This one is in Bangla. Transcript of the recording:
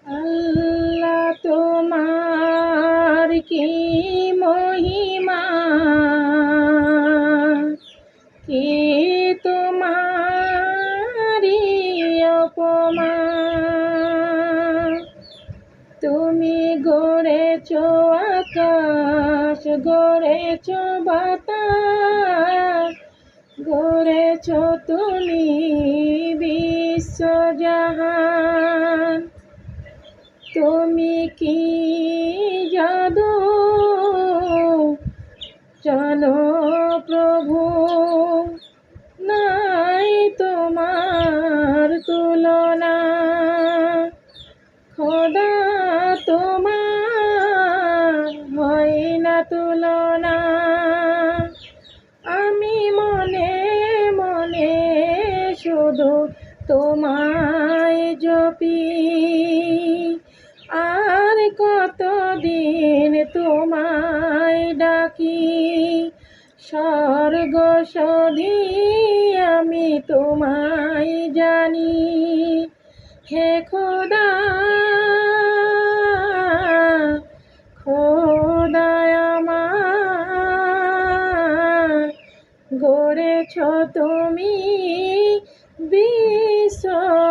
আল্লাহ তোমার কি মহিমা, কি তোমারি উপমা। তুমি গড়েছ আকাশ, গড়েছ বাতাস, গড়েছ তুমি বিশ্বজাহান। তুমি কি জাদু জানো প্রভু, নাই তোমার তুলনা। খোদা তোমার হয় না তুলনা। আমি মনে মনে শুধু তোমায় জপি, আর কতদিন তোমায় ডাকি। স্বর্গ সধি আমি তোমায় জানি, হে খোদা খোদায় আমার। গড়েছ তুমি বিশ্বজাহান।